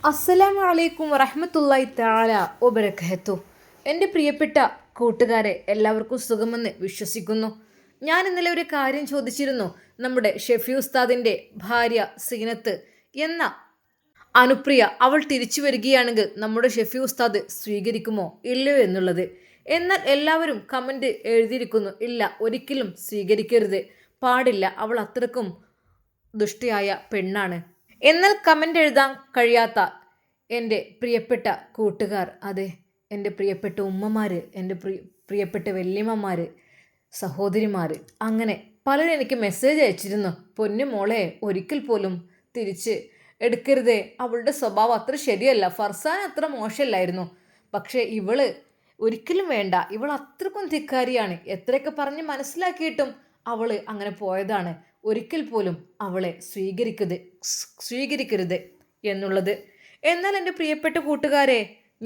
അസ്സലാമു അലൈക്കും വറഹ്മത്തുള്ളാഹി തആല വബറകാതുഹു. എൻ്റെ പ്രിയപ്പെട്ട കൂട്ടുകാരെ, എല്ലാവർക്കും സുഖമെന്ന് വിശ്വസിക്കുന്നു. ഞാൻ ഇന്നലെ ഒരു കാര്യം ചോദിച്ചിരുന്നു. നമ്മുടെ ഷെഫി ഉസ്താദിൻ്റെ ഭാര്യ സീനത്ത് എന്ന അനുപ്രിയ, അവൾ തിരിച്ചു വരികയാണെങ്കിൽ നമ്മുടെ ഷെഫി ഉസ്താദ് സ്വീകരിക്കുമോ ഇല്ലയോ എന്നുള്ളത്. എന്നാൽ എല്ലാവരും കമൻറ്റ് എഴുതിയിരിക്കുന്നു, ഇല്ല, ഒരിക്കലും സ്വീകരിക്കരുത്, പാടില്ല, അവൾ അത്രക്കും ദുഷ്ടിയായ പെണ്ണാണ്. എന്നാൽ കമൻ്റ് എഴുതാൻ കഴിയാത്ത എൻ്റെ പ്രിയപ്പെട്ട കൂട്ടുകാർ, അതെ, എൻ്റെ പ്രിയപ്പെട്ട ഉമ്മമാർ, എൻ്റെ പ്രിയപ്പെട്ട വല്യമ്മമാർ, സഹോദരിമാർ, അങ്ങനെ പലരും എനിക്ക് മെസ്സേജ് അയച്ചിരുന്നു. പൊന്നു മോളെ, ഒരിക്കൽ പോലും തിരിച്ച് എടുക്കരുതേ, അവളുടെ സ്വഭാവം അത്ര ശരിയല്ല, ഫർസാൻ അത്ര മോശമല്ലായിരുന്നു, പക്ഷേ ഇവള് ഒരിക്കലും വേണ്ട, ഇവൾ അത്രക്കും ധിക്കാരിയാണ്, എത്രയൊക്കെ പറഞ്ഞ് മനസ്സിലാക്കിയിട്ടും അവൾ അങ്ങനെ പോയതാണ്, ഒരിക്കൽ പോലും അവളെ സ്വീകരിക്കരുത് എന്നുള്ളത്. എന്നാൽ എൻ്റെ പ്രിയപ്പെട്ട കൂട്ടുകാരെ,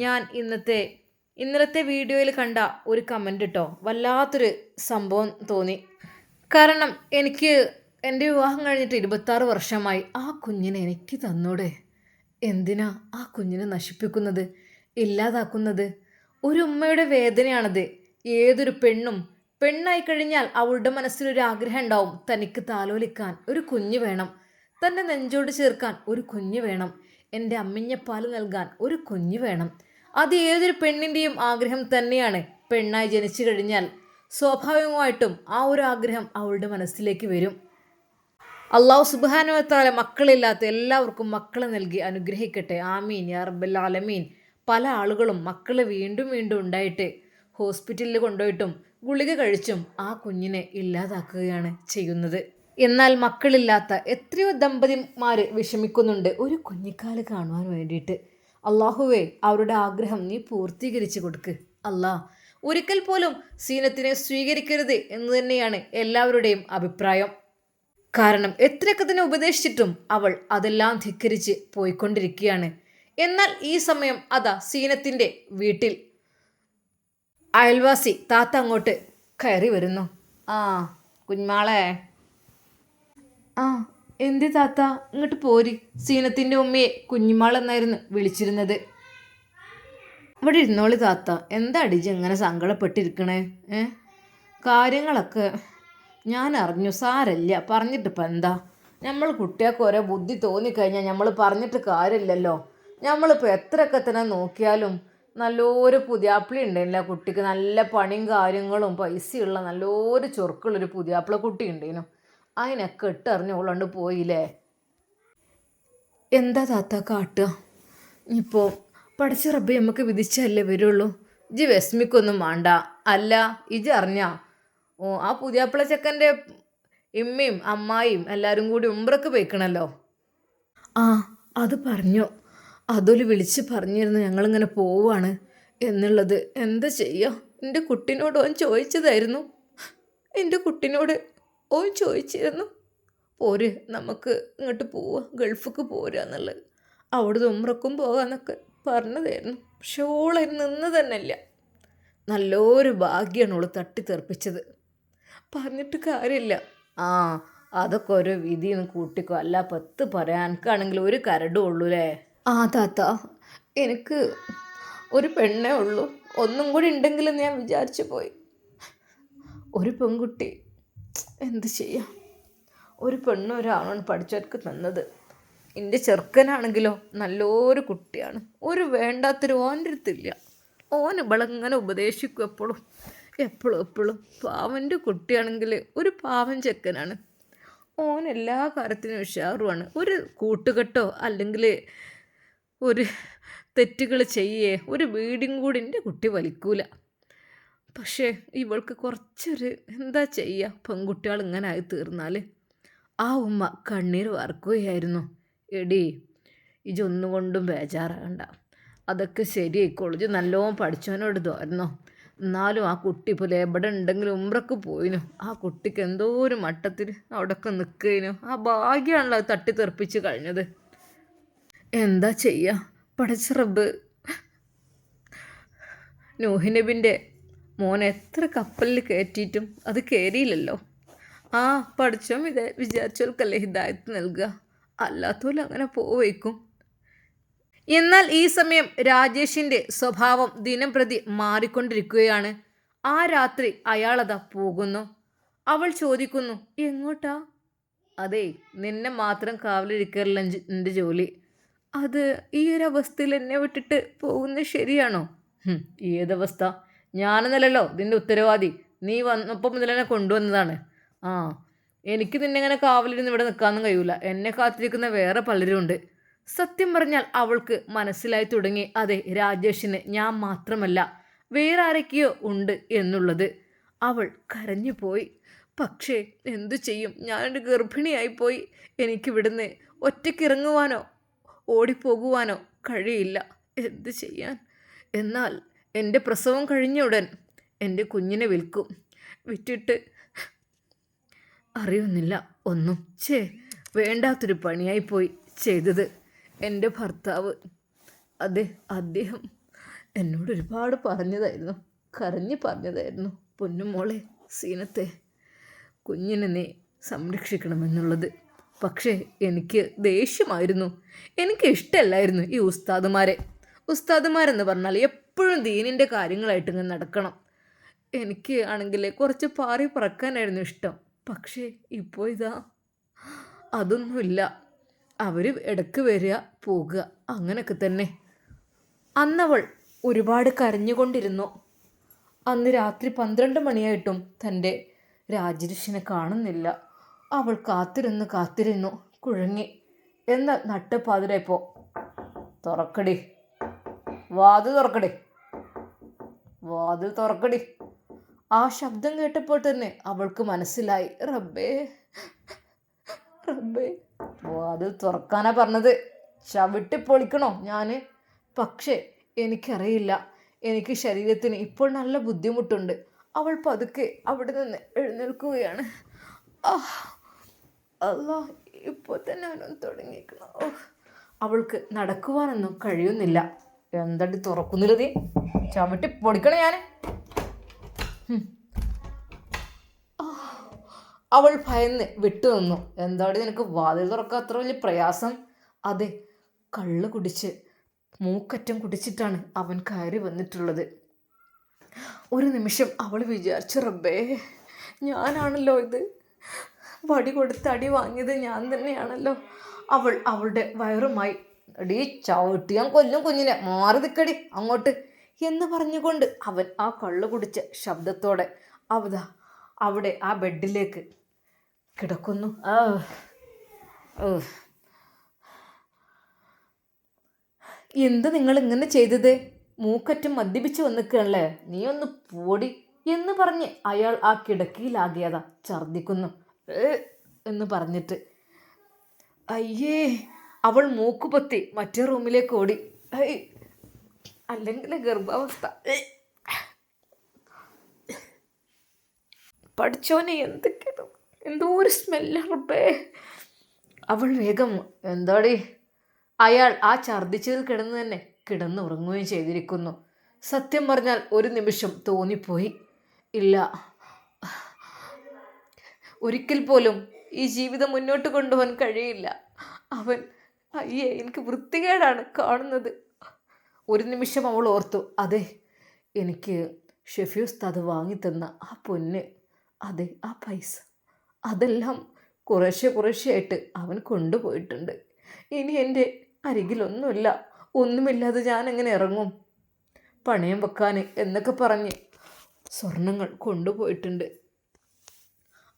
ഞാൻ ഇന്നലത്തെ വീഡിയോയിൽ കണ്ട ഒരു കമൻ്റ് കേട്ടോ, വല്ലാത്തൊരു സംഭവം തോന്നി. കാരണം എനിക്ക് എൻ്റെ വിവാഹം കഴിഞ്ഞിട്ട് 26 വർഷമായി. ആ കുഞ്ഞിനെ എനിക്ക് തന്നൂടെ? എന്തിനാ ആ കുഞ്ഞിനെ നശിപ്പിക്കുന്നത്, ഇല്ലാതാക്കുന്നത്? ഒരു ഉമ്മയുടെ വേദനയാണത്. ഏതൊരു പെണ്ണായി കഴിഞ്ഞാൽ അവളുടെ മനസ്സിലൊരു ആഗ്രഹം ഉണ്ടാവും, തനിക്ക് താലോലിക്കാൻ ഒരു കുഞ്ഞ് വേണം, തൻ്റെ നെഞ്ചോട് ചേർക്കാൻ ഒരു കുഞ്ഞ് വേണം, എൻ്റെ അമ്മിഞ്ഞപ്പാൽ നൽകാൻ ഒരു കുഞ്ഞ് വേണം. അത് ഏതൊരു പെണ്ണിൻ്റെയും ആഗ്രഹം തന്നെയാണ്. പെണ്ണായി ജനിച്ചു കഴിഞ്ഞാൽ സ്വാഭാവികമായിട്ടും ആ ഒരു ആഗ്രഹം അവളുടെ മനസ്സിലേക്ക് വരും. അള്ളാഹു സുബ്ഹാനഹു വ തആല മക്കളില്ലാത്ത എല്ലാവർക്കും മക്കളെ നൽകി അനുഗ്രഹിക്കട്ടെ, ആമീൻ യാ റബ്ബൽ ആലമീൻ. പല ആളുകളും മക്കളെ വീണ്ടും വീണ്ടും ഉണ്ടായിട്ട് ഹോസ്പിറ്റലിൽ കൊണ്ടുപോയിട്ടും ഗുളിക കഴിച്ചും ആ കുഞ്ഞിനെ ഇല്ലാതാക്കുകയാണ് ചെയ്യുന്നത്. എന്നാൽ മക്കളില്ലാത്ത എത്രയോ ദമ്പതിമാർ വിഷമിക്കുന്നുണ്ട് ഒരു കുഞ്ഞിക്കാല് കാണുവാൻ വേണ്ടിയിട്ട്. അള്ളാഹുവേ, അവരുടെ ആഗ്രഹം നീ പൂർത്തീകരിച്ചു കൊടുക്ക് അല്ലാ. ഒരിക്കൽ പോലും സീനത്തിനെ സ്വീകരിക്കരുത് എന്ന് തന്നെയാണ് എല്ലാവരുടെയും അഭിപ്രായം. കാരണം എത്രയൊക്കെ തന്നെ ഉപദേശിച്ചിട്ടും അവൾ അതെല്ലാം ധിക്കരിച്ച് പോയിക്കൊണ്ടിരിക്കുകയാണ്. എന്നാൽ ഈ സമയം അതാ സീനത്തിൻ്റെ വീട്ടിൽ അയൽവാസി താത്ത അങ്ങോട്ട് കയറി വരുന്നു. ആ കുഞ്ഞാളെ, ആ എന്തി താത്ത, ഇങ്ങോട്ട് പോരി. സീനത്തിൻ്റെ ഉമ്മയെ കുഞ്ഞുമാളെന്നായിരുന്നു വിളിച്ചിരുന്നത്. ഇവിടെ ഇരുന്നോളി താത്ത, എന്താ അടിച്ച് ഇങ്ങനെ സങ്കടപ്പെട്ടിരിക്കണേ? കാര്യങ്ങളൊക്കെ ഞാൻ അറിഞ്ഞു, സാരല്ല, പറഞ്ഞിട്ടിപ്പോൾ എന്താ. നമ്മൾ കുട്ടികൾക്ക് ഓരോ ബുദ്ധി തോന്നിക്കഴിഞ്ഞാൽ നമ്മൾ പറഞ്ഞിട്ട് കാര്യമില്ലല്ലോ. നമ്മളിപ്പോൾ എത്രയൊക്കെ തന്നെ നോക്കിയാലും നല്ലൊരു പുതിയാപ്പിള ഉണ്ടല്ലോ കുട്ടിക്ക്, നല്ല പണിയും കാര്യങ്ങളും പൈസയുള്ള നല്ലൊരു ചൊറുക്കുള്ളൊരു പുതിയാപ്പിള കുട്ടി ഉണ്ടേനു. അതിനൊക്കെ ഇട്ടറിഞ്ഞുകൊള്ളണ്ട് പോയില്ലേ. എന്താ താത്ത കാട്ടുക? ഇപ്പോൾ പഠിച്ച റബ്ബെ നമുക്ക് വിധിച്ചല്ലേ വരുള്ളൂ. ഇജ് വിസ്മിക്കൊന്നും വേണ്ട. അല്ല, ഇജ് അറിഞ്ഞാ ആ പുതിയാപ്പിള ചെക്കൻ്റെ ഇമ്മയും അമ്മായിയും എല്ലാവരും കൂടി ഉംറക്ക് പോയിക്കണല്ലോ. ആ അത് പറഞ്ഞു, അതൊരു വിളിച്ച് പറഞ്ഞിരുന്നു ഞങ്ങളിങ്ങനെ പോവാണ് എന്നുള്ളത്. എന്താ ചെയ്യുക, എൻ്റെ കുട്ടീനോട് ഓൻ ചോദിച്ചതായിരുന്നു. എൻ്റെ കുട്ടീനോട് ഓൻ ചോദിച്ചിരുന്നു, പോര് നമുക്ക് ഇങ്ങോട്ട് പോവുക, ഗൾഫിക്ക് പോരുക എന്നുള്ളത്, അവിടുന്ന് ഉമ്രക്കും പോകാമെന്നൊക്കെ പറഞ്ഞതായിരുന്നു. പക്ഷെ ഓളെ നിന്ന് തന്നെയില്ല. നല്ലൊരു ഭാഗ്യമാണ് ഓള് തട്ടിത്തെറിപ്പിച്ചത്. പറഞ്ഞിട്ട് കാര്യമില്ല. ആ അതൊക്കെ ഓരോ വിധിന്ന് കൂട്ടിക്കോ, അല്ല പത്ത് പറയാൻ എനിക്കാണെങ്കിൽ ഒരു കരടും ഉള്ളൂല്ലേ. ആ താത്ത, എനിക്ക് ഒരു പെണ്ണേ ഉള്ളൂ, ഒന്നും കൂടി ഉണ്ടെങ്കിലും ഞാൻ വിചാരിച്ചു പോയി. ഒരു പെൺകുട്ടി, എന്ത് ചെയ്യാം, ഒരു പെണ്ണും ഒരാണാണ് പഠിച്ചവർക്ക് തന്നത്. എൻ്റെ ചെറുക്കനാണെങ്കിലോ നല്ലൊരു കുട്ടിയാണ്, ഒരു വേണ്ടാത്തൊരു ഓൻ്റെ അടുത്തില്ല. ഓൻ ഇവളങ്ങനെ ഉപദേശിക്കും എപ്പോഴും എപ്പോഴും. പാവൻ്റെ കുട്ടിയാണെങ്കിൽ ഒരു പാവൻ ചെക്കനാണ്. ഓൻ എല്ലാ കാര്യത്തിനും ഉഷാറുമാണ്. ഒരു കൂട്ടുകെട്ടോ അല്ലെങ്കിൽ ഒരു തെറ്റുകൾ ചെയ്യേ ഒരു വീടും കൂടി എൻ്റെ കുട്ടി വലിക്കൂല. പക്ഷേ ഇവൾക്ക് കുറച്ചൊരു എന്താ ചെയ്യുക, പെൺകുട്ടികൾ ഇങ്ങനെ ആയി തീർന്നാൽ. ആ ഉമ്മ കണ്ണീർ വാർക്കുകയായിരുന്നു. എടി, ഇജൊന്നുകൊണ്ടും ബേജാറാകണ്ട, അതൊക്കെ ശരിയായിക്കോളൂ. ഇജ് നല്ലോണം പഠിച്ചവനോട് തോന്നോ. എന്നാലും ആ കുട്ടി ഇപ്പോൾ എവിടെ ഉണ്ടെങ്കിലും ഉംറക്ക് പോയിനു. ആ കുട്ടിക്ക് എന്തോ ഒരു മട്ടത്തിൽ അവിടെയൊക്കെ നിൽക്കുന്നതിനു. ആ ഭാഗ്യമാണല്ലോ അത് തട്ടിത്തെറിപ്പിച്ച് കഴിഞ്ഞത്. എന്താ ചെയ്യുക, പടച്ച റബ്ബ് നൂഹ് നബിൻ്റെ മോനെ എത്ര കപ്പലിൽ കയറ്റിയിട്ടും അത് കയറിയില്ലല്ലോ. ആ പഠിച്ചോം വിചാരിച്ചവർക്കല്ലേ ഹിദായത്ത് നൽകുക, അല്ലാത്തോലും അങ്ങനെ പോവേക്കും. എന്നാൽ ഈ സമയം രാജേഷിൻ്റെ സ്വഭാവം ദിനം പ്രതി മാറിക്കൊണ്ടിരിക്കുകയാണ്. ആ രാത്രി അയാളതാ പോകുന്നു. അവൾ ചോദിക്കുന്നു, എങ്ങോട്ടാ? അതെ, നിന്നെ മാത്രം കാവലിരിക്കല്ല എൻ്റെ ജോലി. അത് ഈ ഒരു അവസ്ഥയിൽ എന്നെ വിട്ടിട്ട് പോകുന്നത് ശരിയാണോ? ഏതവസ്ഥ? ഞാനെന്നല്ലല്ലോ നിന്റെ ഉത്തരവാദി. നീ വന്നപ്പോൾ മുതൽ എന്നെ കൊണ്ടുവന്നതാണ്. ആ, എനിക്ക് നിന്നെ ഇങ്ങനെ കാവലിരുന്ന് ഇവിടെ നിൽക്കാനൊന്നും കഴിയൂല. എന്നെ കാത്തിരിക്കുന്ന വേറെ പലരുമുണ്ട്. സത്യം പറഞ്ഞാൽ അവൾക്ക് മനസ്സിലായി തുടങ്ങി, അതെ, രാജേഷിന് ഞാൻ മാത്രമല്ല വേറെ ആരൊക്കെയോ ഉണ്ട് എന്നുള്ളത്. അവൾ കരഞ്ഞു പോയി. പക്ഷേ എന്തു ചെയ്യും, ഞാനൊരു ഗർഭിണിയായിപ്പോയി. എനിക്കിവിടുന്ന് ഒറ്റയ്ക്ക് ഇറങ്ങുവാനോ ഓടിപ്പോകുവാനോ കഴിയില്ല. എന്തു ചെയ്യാൻ? എന്നാൽ എൻ്റെ പ്രസവം കഴിഞ്ഞ ഉടൻ എൻ്റെ കുഞ്ഞിനെ വിൽക്കും. വിറ്റിട്ട് അറിയുന്നില്ല ഒന്നും. വേണ്ടാത്തൊരു പണിയായിപ്പോയി ചെയ്തത്. എൻ്റെ ഭർത്താവ്, അതെ, അദ്ദേഹം എന്നോട് ഒരുപാട് പറഞ്ഞതായിരുന്നു, കരഞ്ഞ് പറഞ്ഞതായിരുന്നു, പൊന്നുമോളെ സീനത്തെ, കുഞ്ഞിനെ നീ സംരക്ഷിക്കണമെന്നുള്ളത്. പക്ഷേ എനിക്ക് ദേഷ്യമായിരുന്നു. എനിക്ക് ഇഷ്ടമല്ലായിരുന്നു ഈ ഉസ്താദുമാരെന്ന് പറഞ്ഞാൽ എപ്പോഴും ദീനിൻ്റെ കാര്യങ്ങളായിട്ട് ഇങ്ങനെ നടക്കണം. എനിക്ക് ആണെങ്കിൽ കുറച്ച് പാറി പറക്കാനായിരുന്നു ഇഷ്ടം. പക്ഷേ ഇപ്പോൾ ഇതാ അതൊന്നുമില്ല. അവർ ഇടയ്ക്ക് വരിക, പോകുക, അങ്ങനെയൊക്കെ തന്നെ. അന്നവൾ ഒരുപാട് കരഞ്ഞുകൊണ്ടിരുന്നു. അന്ന് രാത്രി 12 മണിയായിട്ടും തൻ്റെ രാജേഷിനെ കാണുന്നില്ല. അവൾ കാത്തിരുന്നു കുഴങ്ങി. എന്നാൽ നട്ടപ്പാതിരായപ്പോൾ, തുറക്കടി, വാതിൽ തുറക്കടി, വാതിൽ തുറക്കടി. ആ ശബ്ദം കേട്ടപ്പോൾ തന്നെ അവൾക്ക് മനസ്സിലായി, റബ്ബേ, വാതിൽ തുറക്കാനാ പറഞ്ഞത്. ചവിട്ടി പൊളിക്കണോ ഞാൻ? പക്ഷേ എനിക്കറിയില്ല, എനിക്ക് ശരീരത്തിന് ഇപ്പോൾ നല്ല ബുദ്ധിമുട്ടുണ്ട്. അവൾ പതുക്കെ അവിടെ നിന്ന് എഴുന്നേൽക്കുകയാണ്. അല്ലാ, ഇപ്പോൾ തന്നെ അവനൊന്ന് തുടങ്ങിയിരിക്കണം. അവൾക്ക് നടക്കുവാനൊന്നും കഴിയുന്നില്ല. എന്തടി തുറക്കുന്നില്ല? നീ ചവിട്ടി പൊളിക്കണേ ഞാൻ. അവൾ ഭയന്ന് വിട്ടുനിന്നു. എന്താടി നിനക്ക് വാതിൽ തുറക്കാൻ അത്ര വലിയ പ്രയാസം? അതെ, കള്ള് കുടിച്ച് മൂക്കറ്റം കുടിച്ചിട്ടാണ് അവൻ കയറി വന്നിട്ടുള്ളത്. ഒരു നിമിഷം അവൾ വിചാരിച്ചു, റബ്ബേ, ഞാനാണല്ലോ ഇത്, വടി കൊടുത്ത് അടി വാങ്ങിയത് ഞാൻ തന്നെയാണല്ലോ. അവൾ അവളുടെ വയറുമായി, അടി ചവിട്ടിയാൻ കൊല്ലും കുഞ്ഞിനെ, മാറി നിൽക്കടി അങ്ങോട്ട് എന്ന് പറഞ്ഞുകൊണ്ട് അവൻ ആ കള്ളു കുടിച്ച ശബ്ദത്തോടെ അവിടെ ആ ബെഡിലേക്ക് കിടക്കുന്നു. എന്ത് നിങ്ങൾ ഇങ്ങനെ ചെയ്തത്? മൂക്കറ്റം മദ്യപിച്ച് വന്നിക്കണല്ലേ, നീ ഒന്ന് പോടി എന്ന് പറഞ്ഞ് അയാൾ ആ കിടക്കയിലാകിയതാ ഛർദിക്കുന്നു. എന്ന് പറഞ്ഞിട്ട്, അയ്യേ, അവൾ മൂക്കുപൊത്തി മറ്റേ റൂമിലേക്ക് ഓടി. അല്ലെങ്കിൽ ഗർഭാവസ്ഥ. പഠിച്ചോനെ, എന്തൊക്കെയാണ്, എന്തോ ഒരു സ്മെല്ലറപ്പേ. അവൾ വേഗം, എന്താടി? അയാൾ ആ ഛർദിച്ചതിൽ കിടന്ന് തന്നെ കിടന്നുറങ്ങുകയും ചെയ്തിരിക്കുന്നു. സത്യം പറഞ്ഞാൽ ഒരു നിമിഷം തോന്നിപ്പോയി, ഇല്ല, ഒരിക്കൽ പോലും ഈ ജീവിതം മുന്നോട്ട് കൊണ്ടുപോകാൻ കഴിയില്ല. അയ്യേ, എനിക്ക് വൃത്തികേടാണ് കാണുന്നത്. ഒരു നിമിഷം അവൾ ഓർത്തു, അതെ, എനിക്ക് ഷെഫി ഉസ്താദ് വാങ്ങിത്തന്ന ആ പൊന്ന്, അതെ, ആ പൈസ, അതെല്ലാം കുറേശ്ശെയായിട്ട് അവൻ കൊണ്ടുപോയിട്ടുണ്ട്. ഇനി എൻ്റെ അരികിലൊന്നുമില്ല. ഒന്നുമില്ലാതെ ഞാൻ എങ്ങനെ ഇറങ്ങും? പണയം വെക്കാൻ എന്നൊക്കെ പറഞ്ഞ് സ്വർണങ്ങൾ കൊണ്ടുപോയിട്ടുണ്ട്.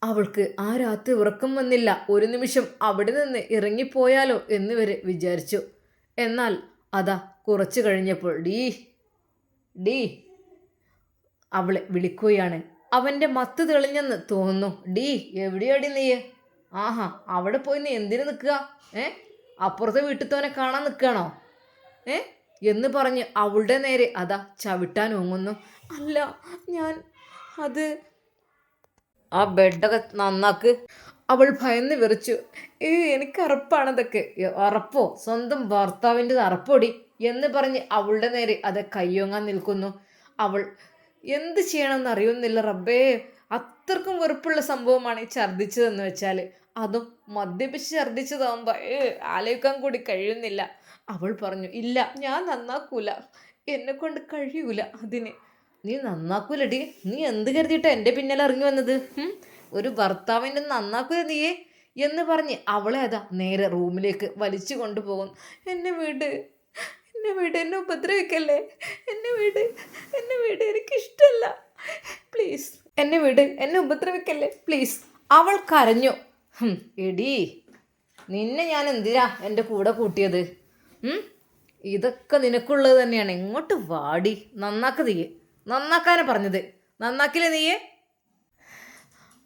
അവൾക്ക് ആ രാത്രി ഉറക്കം വന്നില്ല. ഒരു നിമിഷം അവിടെ നിന്ന് ഇറങ്ങിപ്പോയാലോ എന്ന് വരെ വിചാരിച്ചു. എന്നാൽ അതാ കുറച്ച് കഴിഞ്ഞപ്പോൾ ഡീ അവളെ വിളിക്കുകയാണ്. അവൻ്റെ മത്ത് തെളിഞ്ഞെന്ന് തോന്നുന്നു. ഡീ, എവിടെയാടി നീ? ആഹാ, അവിടെ പോയി നീ എന്തിനു നിൽക്കുക? അപ്പുറത്തെ വീട്ടിൽത്തോനെ കാണാൻ നിൽക്കുകയാണോ? എന്ന് പറഞ്ഞ് അവളുടെ നേരെ അതാ ചവിട്ടാൻ ഓങ്ങുന്നു. അല്ല, ഞാൻ ആ ബെഡൊക്കെ നന്നാക്ക്. അവൾ ഭയന്ന് വിറച്ചു. എനിക്ക് അറപ്പാണതൊക്കെ. അറപ്പോ? സ്വന്തം ഭർത്താവിൻ്റെ അറപ്പൊടി എന്ന് പറഞ്ഞ് അവളുടെ നേരെ അത് കയ്യോങ്ങാൻ നിൽക്കുന്നു. അവൾ എന്ത് ചെയ്യണമെന്ന് അറിയുന്നില്ല. റബ്ബേ, അത്രക്കും വെറുപ്പുള്ള സംഭവമാണ് ഈ ഛർദ്ദിച്ചതെന്ന് വെച്ചാൽ. അതും മദ്യപിച്ച് ഛർദ്ദിച്ചതാകുമ്പോൾ ആലോചിക്കാൻ കൂടി കഴിയുന്നില്ല. അവൾ പറഞ്ഞു, ഇല്ല ഞാൻ നന്നാക്കൂല, എന്നെ കൊണ്ട് കഴിയൂല അതിന്. നീ നന്നാക്കൂലടി, നീ എന്ത് കരുതിയിട്ടാ എൻ്റെ പിന്നാലെ ഇറങ്ങി വന്നത്? ഒരു ഭർത്താവിൻ്റെ നന്നാക്കൂല നീയേ എന്ന് പറഞ്ഞ് അവളെ അതാ നേരെ റൂമിലേക്ക് വലിച്ചു കൊണ്ടുപോകും. എന്നെ വീട്, എന്നെ വീട്, എന്നെ ഉപദ്രവിക്കല്ലേ, എന്നെ വീട്, എന്നെ വീട്, എനിക്കിഷ്ടമല്ല, പ്ലീസ് എന്നെ വീട്, എന്നെ ഉപദ്രവിക്കല്ലേ പ്ലീസ്. അവൾ കരഞ്ഞു. എടീ, നിന്നെ ഞാൻ എന്തിനാ എൻ്റെ കൂടെ കൂട്ടിയത്? ഇതൊക്കെ നിനക്കുള്ളത് തന്നെയാണ്. ഇങ്ങോട്ട് വാടി, നന്നാക്ക നീയെ, നന്നാക്കാനാ പറഞ്ഞത്, നന്നാക്കില്ലേ നീയെ?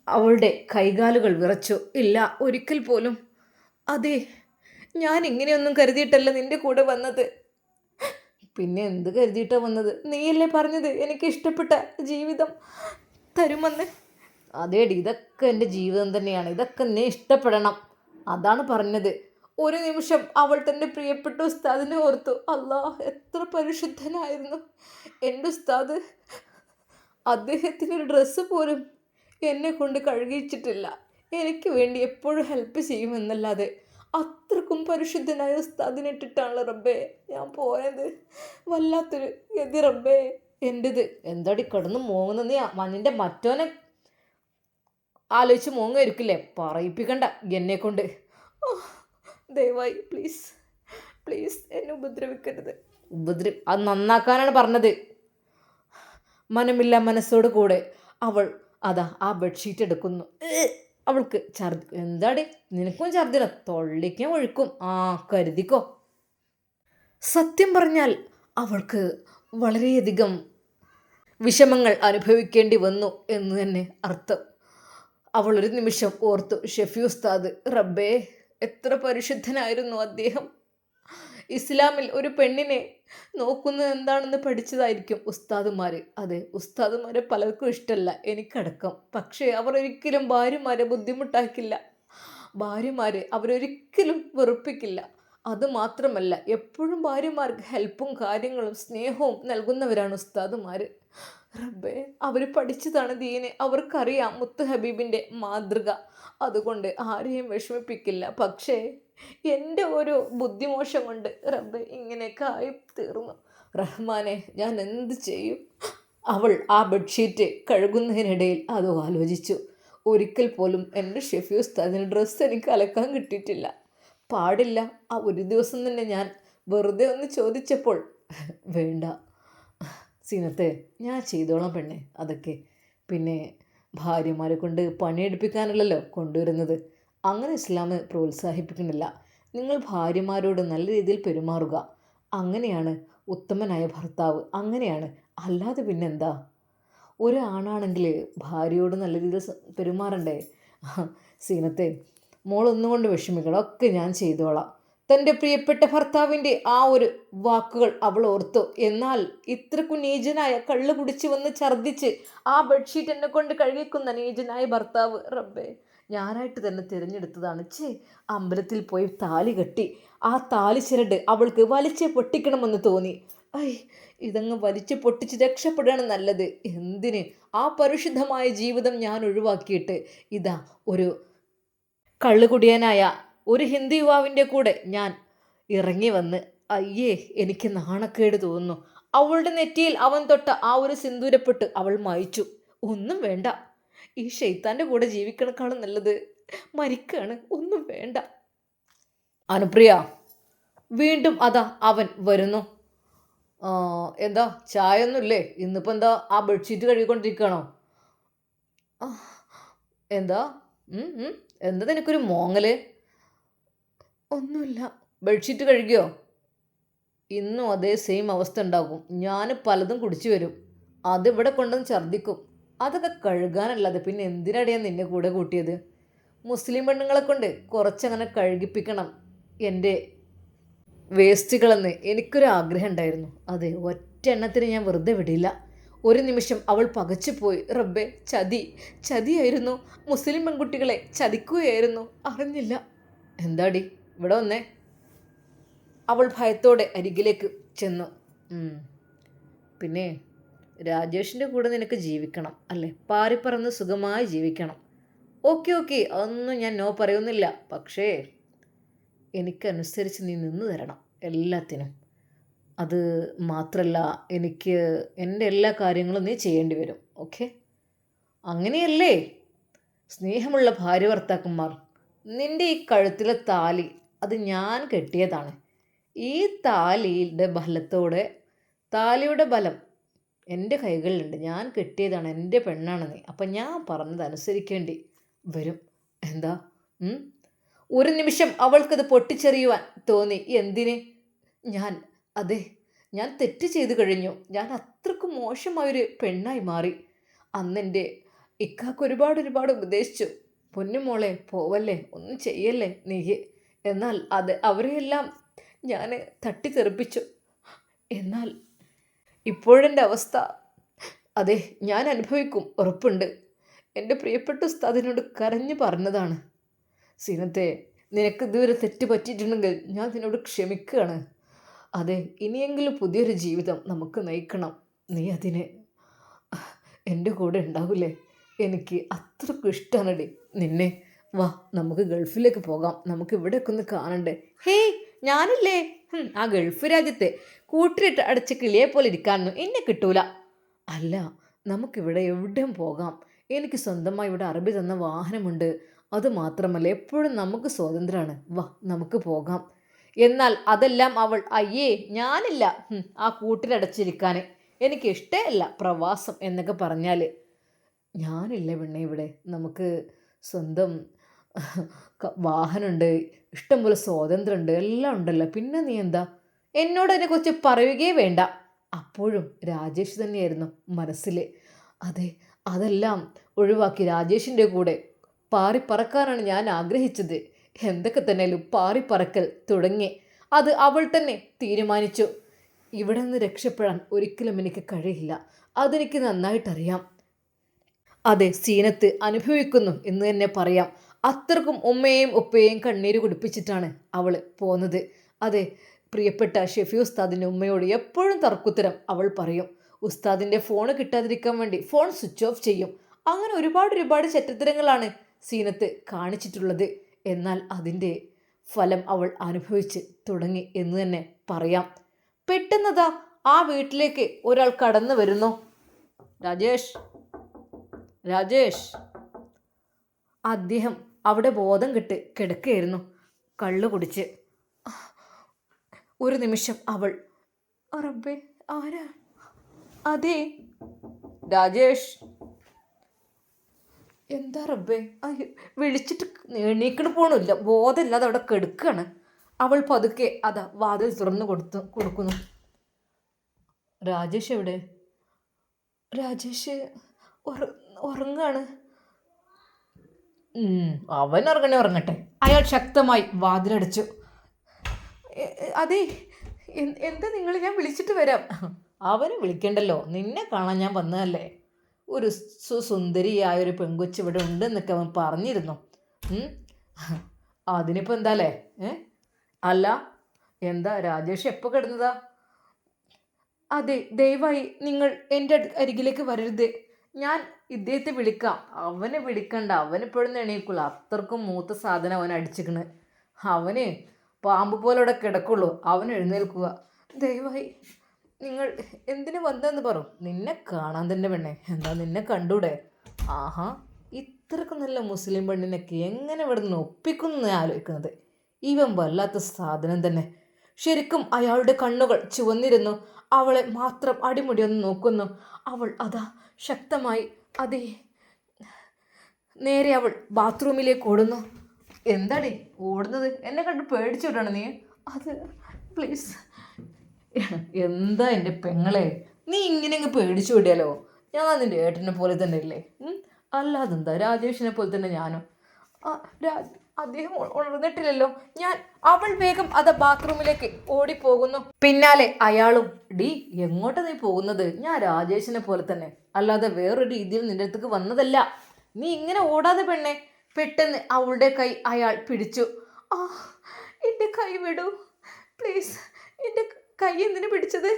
അവളുടെ കൈകാലുകൾ വിറച്ചു. ഇല്ല, ഒരിക്കൽ പോലും. അതെ, ഞാൻ ഇങ്ങനെയൊന്നും കരുതിയിട്ടല്ല നിന്റെ കൂടെ വന്നത്. പിന്നെ എന്ത് കരുതിയിട്ടാണ് വന്നത്? നീയല്ലേ പറഞ്ഞത് എനിക്ക് ഇഷ്ടപ്പെട്ട ജീവിതം തരുമെന്ന്? അതേടി, ഇതൊക്കെ എൻ്റെ ജീവിതം തന്നെയാണ്, ഇതൊക്കെ നീ ഇഷ്ടപ്പെടണം, അതാണ് പറഞ്ഞത്. ഒരു നിമിഷം അവൾ തൻ്റെ പ്രിയപ്പെട്ട ഉസ്താദിനെ ഓർത്തു. അല്ലാഹ്, എത്ര പരിശുദ്ധനായിരുന്നു എൻ്റെ ഉസ്താദ്. അദ്ദേഹത്തിനൊരു ഡ്രസ്സ് പോലും എന്നെ കൊണ്ട് കഴുകിച്ചിട്ടില്ല. എനിക്ക് വേണ്ടി എപ്പോഴും ഹെൽപ്പ് ചെയ്യുമെന്നല്ലാതെ. അത്രക്കും പരിശുദ്ധനായ ഉസ്താദിനിട്ടിട്ടാണ് റബ്ബേ ഞാൻ പോയത്. വല്ലാത്തൊരു ഗതി റബ്ബേ എൻ്റെത്. എന്താടി കിടന്ന് മോങ്ങുന്ന? നീ മണ്ണിൻ്റെ മറ്റോനെ ആലോചിച്ച് മോങ്ങായിരിക്കില്ലേ? പറയിപ്പിക്കണ്ട എന്നെ കൊണ്ട്. ദയവായി പ്ലീസ്, പ്ലീസ് എന്നെ ഉപദ്രവിക്കരുത്. അത് നന്നാക്കാനാണ് പറഞ്ഞത്. മനമില്ല മനസ്സോട് കൂടെ അവൾ അതാ ആ ബെഡ്ഷീറ്റ് എടുക്കുന്നു. അവൾക്ക് ഛർദി. എന്താടി നിനക്കും ഛർദില? തൊള്ളിക്കാൻ ഒഴുക്കും. കരുതിക്കോ. സത്യം പറഞ്ഞാൽ അവൾക്ക് വളരെയധികം വിഷമങ്ങൾ അനുഭവിക്കേണ്ടി വന്നു എന്ന് തന്നെ അർത്ഥം. അവൾ ഒരു നിമിഷം ഓർത്തു, ഷെഫി ഉസ്താദ്, റബ്ബേ എത്ര പരിശുദ്ധനായിരുന്നു അദ്ദേഹം. ഇസ്ലാമിൽ ഒരു പെണ്ണിനെ നോക്കുന്നത് എന്താണെന്ന് പഠിച്ചതായിരിക്കും ഉസ്താദുമാർ. അതെ, ഉസ്താദുമാരെ പലർക്കും ഇഷ്ടമല്ല, എനിക്കടക്കം. പക്ഷേ അവർ ഒരിക്കലും ഭാര്യമാരെ ബുദ്ധിമുട്ടാക്കില്ല, ഭാര്യമാരെ അവരൊരിക്കലും വെറുപ്പിക്കില്ല. അതുമാത്രമല്ല, എപ്പോഴും ഭാര്യമാർക്ക് ഹെൽപ്പും കാര്യങ്ങളും സ്നേഹവും നൽകുന്നവരാണ് ഉസ്താദുമാർ. റബ്ബേ, അവർ പഠിച്ചതാണ് ദീന്, അവർക്കറിയാം മുത്ത് ഹബീബിൻ്റെ മാതൃക. അതുകൊണ്ട് ആരെയും വിഷമിപ്പിക്കില്ല. പക്ഷേ എൻ്റെ ഒരു ബുദ്ധിമോശം കൊണ്ട് റബ്ബേ ഇങ്ങനെയൊക്കെ ആയി തീർന്നു. റഹ്മാനെ, ഞാൻ എന്ത് ചെയ്യും? അവൾ ആ ബെഡ്ഷീറ്റ് കഴുകുന്നതിനിടയിൽ അത് ആലോചിച്ചു. ഒരിക്കൽ പോലും എൻ്റെ ഷെഫി ഉസ്താദിന് ഡ്രസ്സ് എനിക്ക് അലക്കാൻ കിട്ടിയിട്ടില്ല. പാടില്ല. ആ ഒരു ദിവസം തന്നെ ഞാൻ വെറുതെ ഒന്ന് ചോദിച്ചപ്പോൾ, വേണ്ട സീനത്തെ, ഞാൻ ചെയ്തോളാം പെണ്ണെ അതൊക്കെ. പിന്നെ ഭാര്യമാരെ കൊണ്ട് പണിയെടുപ്പിക്കാനല്ലല്ലോ കൊണ്ടുവരുന്നത്. അങ്ങനെ ഇസ്ലാം പ്രോത്സാഹിപ്പിക്കുന്നില്ല. നിങ്ങൾ ഭാര്യമാരോട് നല്ല രീതിയിൽ പെരുമാറുക. അങ്ങനെയാണ് ഉത്തമനായ ഭർത്താവ്, അങ്ങനെയാണ്. അല്ലാതെ പിന്നെന്താ? ഒരാണാണെങ്കിൽ ഭാര്യയോട് നല്ല രീതിയിൽ പെരുമാറണ്ടേ? സീനത്തെ, മോളൊന്നും കൊണ്ട് വിഷമിക്കണം, ഒക്കെ ഞാൻ ചെയ്തോളാം. തൻ്റെ പ്രിയപ്പെട്ട ഭർത്താവിൻ്റെ ആ ഒരു വാക്കുകൾ അവൾ ഓർത്തു. എന്നാൽ ഇത്രക്കും നീചനായ, കള്ള് കുടിച്ച് വന്ന് ഛർദ്ദിച്ച് ആ ബെഡ്ഷീറ്റ് എന്നെ കൊണ്ട് കഴുകിക്കുന്ന നീചനായ ഭർത്താവ്, റബ്ബേ ഞാനായിട്ട് തന്നെ തിരഞ്ഞെടുത്തതാണ്. അമ്പലത്തിൽ പോയി താലി കെട്ടി ആ താലി ചിരട് അവൾക്ക് വലിച്ച് പൊട്ടിക്കണമെന്ന് തോന്നി. ഇതങ്ങ് വലിച്ച് പൊട്ടിച്ച് രക്ഷപ്പെടുകയാണ് നല്ലത്. എന്തിന്? ആ പരിശുദ്ധമായ ജീവിതം ഞാൻ ഒഴിവാക്കിയിട്ട് ഇതാ ഒരു കള്ളുകുടിയനായ ഒരു ഹിന്ദു യുവാവിൻ്റെ കൂടെ ഞാൻ ഇറങ്ങി വന്ന്, അയ്യേ എനിക്ക് നാണക്കേട് തോന്നുന്നു. അവളുടെ നെറ്റിയിൽ അവൻ തൊട്ട ആ ഒരു സിന്ദൂരപ്പെട്ട് അവൾ മായിച്ചു. ഒന്നും വേണ്ട, ഈ ഷെയ്ത്താൻ്റെ കൂടെ ജീവിക്കണക്കാളും നല്ലത് മരിക്കാണ്. ഒന്നും വേണ്ട. അനുപ്രിയ, വീണ്ടും അതാ അവൻ വരുന്നു. എന്താ ചായ ഒന്നുമില്ലേ? ഇന്നിപ്പോൾ എന്താ ആ ബെഡ്ഷീറ്റ് കഴുകിക്കൊണ്ടിരിക്കുകയാണോ? എന്താ എന്താ നിനക്കൊരു മോങ്ങല്? ഒന്നുമില്ല. ബെഡ്ഷീറ്റ് കഴുകിയോ? ഇന്നും അതേ സെയിം അവസ്ഥ ഉണ്ടാകും. ഞാൻ പലതും കുടിച്ചു വരും, അതിവിടെ കൊണ്ടുവന്ന് ഛർദ്ദിക്കും. അതൊക്കെ കഴുകാനല്ലാതെ പിന്നെ എന്തിനടിയാ നിന്നെ കൂടെ കൂട്ടിയത്? മുസ്ലിം പെണ്ണുങ്ങളെ കൊണ്ട് കുറച്ചങ്ങനെ കഴുകിപ്പിക്കണം എൻ്റെ വേസ്റ്റുകളെന്ന് എനിക്കൊരു ആഗ്രഹം ഉണ്ടായിരുന്നു. അതെ, ഒറ്റ എണ്ണത്തിന് ഞാൻ വെറുതെ വിടില്ല. ഒരു നിമിഷം അവൾ പകച്ചുപോയി. റബ്ബേ, ചതിയായിരുന്നു. മുസ്ലിം പെൺകുട്ടികളെ ചതിക്കുകയായിരുന്നു, അറിഞ്ഞില്ല. എന്താടി ഇവിടെ വന്നേ? അവൾ ഭയത്തോടെ അരികിലേക്ക് ചെന്നു. പിന്നെ രാജേഷിൻ്റെ കൂടെ നിനക്ക് ജീവിക്കണം അല്ലേ? പാറിപ്പറന്ന് സുഖമായി ജീവിക്കണം. ഓക്കെ, അതൊന്നും ഞാൻ നോ പറയുന്നില്ല. പക്ഷേ എനിക്കനുസരിച്ച് നീ നിന്ന് തരണം. എല്ലാത്തിനും. അത് മാത്രമല്ല, എനിക്ക് എൻ്റെ എല്ലാ കാര്യങ്ങളും നീ ചെയ്യേണ്ടി വരും. ഓക്കെ? അങ്ങനെയല്ലേ സ്നേഹമുള്ള ഭാര്യ ഭർത്താക്കന്മാർ? നിൻ്റെ ഈ കഴുത്തിലെ താലി അത് ഞാൻ കെട്ടിയതാണ്. ഈ താലിയുടെ ബലം എൻ്റെ കൈകളിലുണ്ട്. ഞാൻ കെട്ടിയതാണ്. എൻ്റെ പെണ്ണാണ് നീ. അപ്പം ഞാൻ പറഞ്ഞത് അനുസരിക്കേണ്ടി വരും. എന്താ? ഒരു നിമിഷം അവൾക്കത് പൊട്ടിച്ചെറിയുവാൻ തോന്നി. എന്തിന്? ഞാൻ അതെ, ഞാൻ തെറ്റ് ചെയ്തു കഴിഞ്ഞു. ഞാൻ അത്രക്കും മോശമായൊരു പെണ്ണായി മാറി. അന്നെൻ്റെ ഇക്കാക്ക് ഒരുപാട് ഉപദേശിച്ചു. പൊന്നുമോളെ പോവല്ലേ, ഒന്നും ചെയ്യല്ലേ നീ. എന്നാൽ അവരെയെല്ലാം ഞാൻ തട്ടിത്തെറിപ്പിച്ചു. എന്നാൽ ഇപ്പോഴെൻ്റെ അവസ്ഥ അതെ ഞാൻ അനുഭവിക്കും, ഉറപ്പുണ്ട്. എൻ്റെ പ്രിയപ്പെട്ട ഉസ്താദിനോട് കരഞ്ഞു പറഞ്ഞതാണ്. സീനത്തെ, നിനക്ക് ഇതുവരെ തെറ്റ് പറ്റിയിട്ടുണ്ടെങ്കിൽ ഞാൻ നിന്നോട് ക്ഷമിക്കുകയാണ്. അതെ, ഇനിയെങ്കിലും പുതിയൊരു ജീവിതം നമുക്ക് നയിക്കണം. നീ അതിന് എൻ്റെ കൂടെ ഉണ്ടാവില്ലേ? എനിക്ക് അത്രക്കും ഇഷ്ടമാണടി നിന്നെ. വാ, നമുക്ക് ഗൾഫിലേക്ക് പോകാം. നമുക്ക് ഇവിടെയൊക്കെ ഒന്ന് കാണണ്ടേ? ഹേയ്, ഞാനില്ലേ ആ ഗൾഫ് രാജ്യത്തെ കൂട്ടിലിട്ട് അടച്ച കിളിയെ പോലെ ഇരിക്കാനൊന്നും എന്നെ കിട്ടൂല. അല്ല, നമുക്കിവിടെ എവിടെയും പോകാം. എനിക്ക് സ്വന്തമായി ഇവിടെ അറബി തന്ന വാഹനമുണ്ട്. അതുമാത്രമല്ല, എപ്പോഴും നമുക്ക് സ്വാതന്ത്ര്യമാണ്. വാ, നമുക്ക് പോകാം. എന്നാൽ അതെല്ലാം അവൾ അയ്യേ ഞാനില്ല ആ കൂട്ടിലടച്ചിരിക്കാൻ. എനിക്ക് ഇഷ്ടമല്ല പ്രവാസം എന്നൊക്കെ പറഞ്ഞാൽ. ഞാനില്ല പെണ്ണെ ഇവിടെ. നമുക്ക് സ്വന്തം വാഹനമുണ്ട്, ഇഷ്ടംപോലെ സ്വാതന്ത്ര്യമുണ്ട്, എല്ലാം ഉണ്ടല്ലോ. പിന്നെ നീ എന്താ എന്നോട് അതിനെക്കുറിച്ച് പറയുകയേ വേണ്ട. അപ്പോഴും രാജേഷ് തന്നെയായിരുന്നു മനസ്സിൽ. അതെ, അതെല്ലാം ഒഴിവാക്കി രാജേഷിൻ്റെ കൂടെ പാറിപ്പറക്കാനാണ് ഞാൻ ആഗ്രഹിച്ചത്. എന്തൊക്കെ തന്നെയാലും പാറിപ്പറക്കൽ തുടങ്ങി. അത് അവൾ തന്നെ തീരുമാനിച്ചു. ഇവിടെ നിന്ന് രക്ഷപ്പെടാൻ ഒരിക്കലും എനിക്ക് കഴിയില്ല. അതെനിക്ക് നന്നായിട്ടറിയാം. അതെ, സീനത്ത് അനുഭവിക്കുന്നു എന്ന് തന്നെ പറയാം. അത്രക്കും ഉമ്മയെയും ഉപ്പയെയും കണ്ണീര് കുടിപ്പിച്ചിട്ടാണ് അവൾ പോന്നത്. അതെ, പ്രിയപ്പെട്ട ഷെഫി ഉസ്താദിൻ്റെ ഉമ്മയോട് എപ്പോഴും തർക്കുത്തരം അവൾ പറയും. ഉസ്താദിൻ്റെ ഫോൺ കിട്ടാതിരിക്കാൻ വേണ്ടി ഫോൺ സ്വിച്ച് ഓഫ് ചെയ്യും. അങ്ങനെ ഒരുപാട് ചെറ്റത്തരങ്ങളാണ് സീനത്ത് കാണിച്ചിട്ടുള്ളത്. എന്നാൽ അതിൻ്റെ ഫലം അവൾ അനുഭവിച്ച് തുടങ്ങി എന്ന് തന്നെ പറയാം. പെട്ടെന്നതാ ആ വീട്ടിലേക്ക് ഒരാൾ കടന്നു വരുന്നു. രാജേഷ് അദ്ദേഹം അവിടെ ബോധം കെട്ട് കിടക്കുകയായിരുന്നു, കള്ളു കുടിച്ച്. ഒരു നിമിഷം അവൾ, റബ്ബേ ആരാ? അതെ രാജേഷ്. എന്താ റബ്ബേ? വിളിച്ചിട്ട് എണീക്കണ പോണില്ല, ബോധമില്ലാതെ അവിടെ കെടുക്കുകയാണ്. അവൾ പതുക്കെ അതാ വാതിൽ തുറന്നു കൊടുക്കുന്നു. രാജേഷ് എവിടെ? രാജേഷ് ഉറങ്ങാണ്. അവൻ ഉറങ്ങട്ടെ. അയാൾ ശക്തമായി വാതിലടച്ചു. അതെ, എന്താ നിങ്ങൾ? ഞാൻ വിളിച്ചിട്ട് വരാം. അവന് വിളിക്കണ്ടല്ലോ, നിന്നെ കാണാൻ ഞാൻ വന്നതല്ലേ. ഒരു സുന്ദരിയായൊരു പെങ്കൊച്ച് ഇവിടെ ഉണ്ടെന്നൊക്കെ അവൻ പറഞ്ഞിരുന്നു. അതിനിപ്പോൾ എന്താല്ലേ? അല്ല, എന്താ രാജേഷ് എപ്പോൾ കിടന്നതാ? അതെ, ദയവായി നിങ്ങൾ എൻ്റെ അരികിലേക്ക് വരരുത്. ഞാൻ ഇദ്ദേഹത്തെ വിളിക്കാം. അവനെ വിളിക്കണ്ട, അവനിപ്പോഴൊന്നും എണീക്കുള്ളൂ. അത്രക്കും മൂത്ത സാധനം അവൻ അടിച്ചിക്കണ്. അവന് പാമ്പ് പോലെ അവിടെ കിടക്കുള്ളൂ. അവൻ എഴുന്നേൽക്കുക. ദയവായി നിങ്ങൾ എന്തിനു വന്നതെന്ന് പറ. നിന്നെ കാണാൻ തന്നെ പെണ്ണെ. എന്താ നിന്നെ കണ്ടൂടെ? ആഹാ, ഇത്രക്കും നല്ല മുസ്ലിം പെണ്ണിനൊക്കെ എങ്ങനെ ഇവിടെ നിന്ന് ഒപ്പിക്കുന്നു ആലോചിക്കുന്നത്. ഇവൻ വല്ലാത്ത സാധനം തന്നെ. ശരിക്കും അയാളുടെ കണ്ണുകൾ ചുവന്നിരുന്നു. അവളെ മാത്രം അടിമുടിയൊന്ന് നോക്കുന്നു. അവൾ അതാ ശക്തമായി അതേ നേരെ അവൾ ബാത്റൂമിലേക്ക് ഓടുന്നു. എന്താടി ഓടുന്നത്? എന്നെ കണ്ട് പേടിച്ചു വിടണം നീ? അത് പ്ലീസ്. എന്താ എൻ്റെ പെങ്ങളെ, നീ ഇങ്ങനെ അങ്ങ് പേടിച്ചു വിടിയാലോ? ഞാൻ നിൻ്റെ ഏട്ടനെ പോലെ തന്നെ ഇല്ലേ? അല്ലാതെന്താ, രാജേഷിനെ പോലെ തന്നെ ഞാനും. അദ്ദേഹം ഉണർന്നിട്ടില്ലല്ലോ. അവൾ വേഗം അത് ബാത്റൂമിലേക്ക് ഓടിപ്പോകുന്നു. പിന്നാലെ അയാളും. ഡി, എങ്ങോട്ടാ നീ പോകുന്നത്? ഞാൻ രാജേഷിനെ പോലെ തന്നെ, അല്ലാതെ വേറൊരു രീതിയിൽ നിൻ്റെ അടുത്തേക്ക് വന്നതല്ല. നീ ഇങ്ങനെ ഓടാതെ പെണ്ണെ. പെട്ടെന്ന് അവളുടെ കൈ അയാൾ പിടിച്ചു. എൻ്റെ കൈ വിടൂ പ്ലീസ്. എൻ്റെ കൈ എന്തിനു പിടിച്ചത്?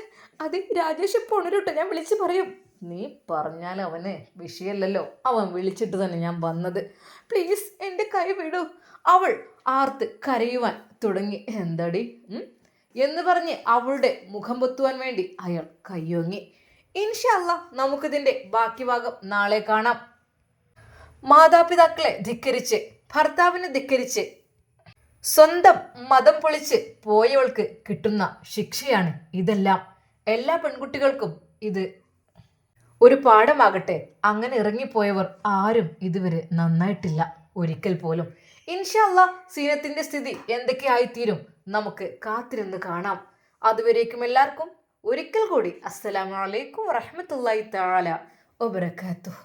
അത് രാജേഷ് ഇപ്പോൾ ഉണരട്ടെ, ഞാൻ വിളിച്ച് പറയും. നീ പറഞ്ഞാൽ അവന് വിഷയമല്ലല്ലോ. അവൻ വിളിച്ചിട്ട് തന്നെ ഞാൻ വന്നത്. പ്ലീസ് എൻ്റെ കൈ വിടൂ. അവൾ ആർത്ത് കരയുവാൻ തുടങ്ങി. എന്താടി, എന്ന് പറഞ്ഞ് അവളുടെ മുഖം പൊത്തുവാൻ വേണ്ടി അയാൾ കയ്യോങ്ങി. ഇൻഷാ അല്ലാ നമുക്കിതിൻ്റെ ബാക്കി ഭാഗം നാളെ കാണാം. മാതാപിതാക്കളെ ധിക്കരിച്ച്, ഭർത്താവിനെ ധിക്കരിച്ച്, സ്വന്തം മതം പൊളിച്ച് പോയവൾക്ക് കിട്ടുന്ന ശിക്ഷയാണ് ഇതെല്ലാം. എല്ലാ പെൺകുട്ടികൾക്കും ഇത് ഒരു പാഠമാകട്ടെ. അങ്ങനെ ഇറങ്ങിപ്പോയവർ ആരും ഇതുവരെ നന്നായിട്ടില്ല ഒരിക്കൽ പോലും. ഇൻഷാ അല്ലാ സീനത്തിന്റെ സ്ഥിതി എന്തൊക്കെയായിത്തീരും നമുക്ക് കാത്തിരുന്ന് കാണാം. അതുവരേക്കും എല്ലാവർക്കും ഒരിക്കൽ കൂടി അസ്സലാമു അലൈക്കും വറഹ്മത്തുള്ളാഹി തആല വബറകാതുഹു.